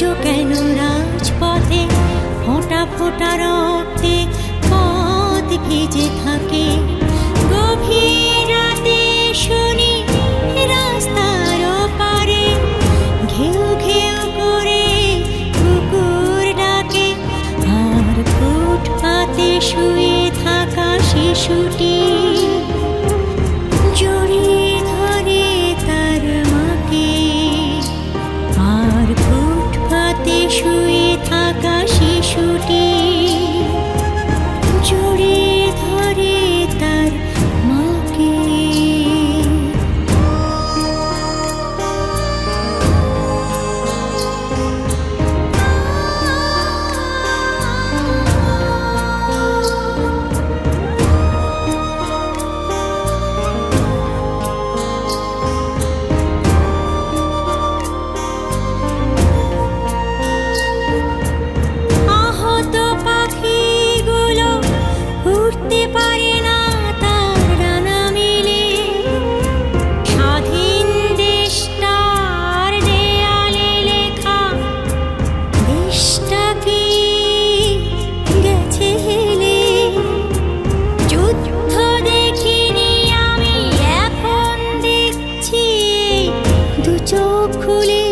আজও কেন রাজপথে ফোঁটা ফোঁটা রক্তে পথ ভিজে থাকে। গভীর রাতে শুনি রাস্তার পারে ঘেউ ঘেউ করে কুকুর ডাকে, আর ফুটপাতে শুয়ে থাকা শিশুটি জড়িয়ে ধরে তার মাকে। আর ফুটপাতে শুয়ে থাকা শিশুটি জড়িয়ে ধরে তার মাকে। আহত পাখিগুলো উড়তে পারে না তার ডানা মেলে, স্বাধীন দেশটার দেয়ালে লেখা দেশটা কি গেছে হেলে। যুদ্ধ দেখিনি আমি, এখন দেখছি দু চোখ খুলে।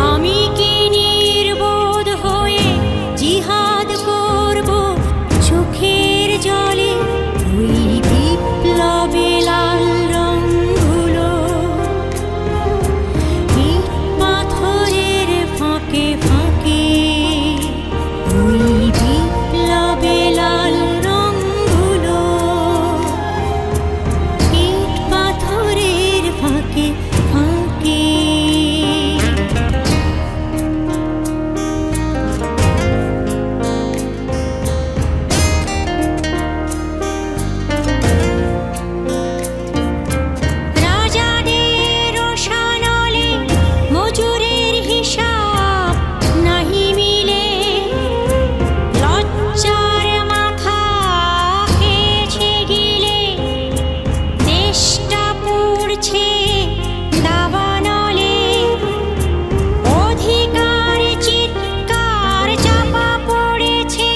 আমি কি নির্বোধ হয়ে জিহাদ করব চোখের জলে? ওই বিপ্লবে লাল রঙগুলো ইট পাথরের ফাঁকে ফাঁকে। ওই বিপ্লবে লাল রঙগুলো ইট পাথরের ফাঁকে ফাঁকে। রাজাদের রোষানলে মজুরের হিসাব নাহি মিলে, লজ্জার মাথা খেয়েছে গিলে। দেশটা পুড়ছে দাবানলে, অধিকার চিৎকার চাপা পড়েছে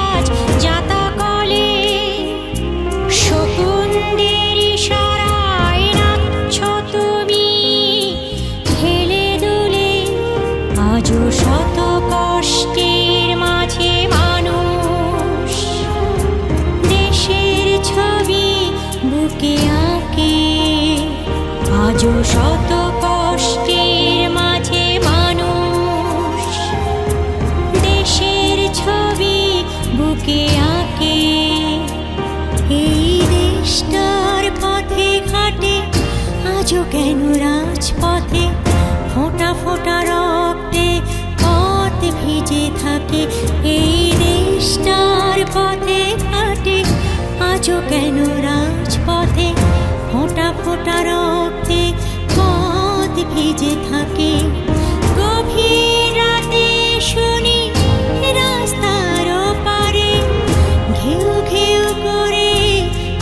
আজ জাতাকলে। শকুনদের ইশারায় নাচছ তুমি হেলে দুলে, আজও শত কষ্টের মাঝে মানুষ দেশের ছবি বুকে আঁকে। আজও শত কষ্টের মাঝে মানুষ দেশের ছবি বুকে আঁকে। এই দেশটার পথে ঘাটে আজও কেন রাজপথে ফোঁটা ফোঁটা রক্তে পথ ভিজে থাকে। এই দেশটার পথে ঘাটে আজও কেন রাজপথে ফোঁটা ফোঁটা রক্তে পথ ভিজে থাকে। গভীর রাতে শুনি রাস্তার পারে ঘেউ ঘেউ করে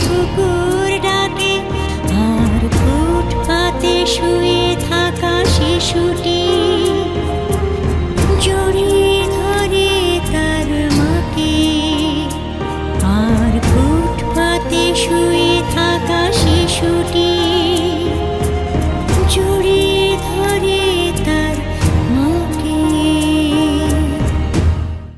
কুকুর ডাকে, আর ফুটপাতে শুয়ে থাকা শিশুটি জড়িয়ে ধরে তার মাকে। আর ফুটপাতে শুয়ে থাকা শিশুটি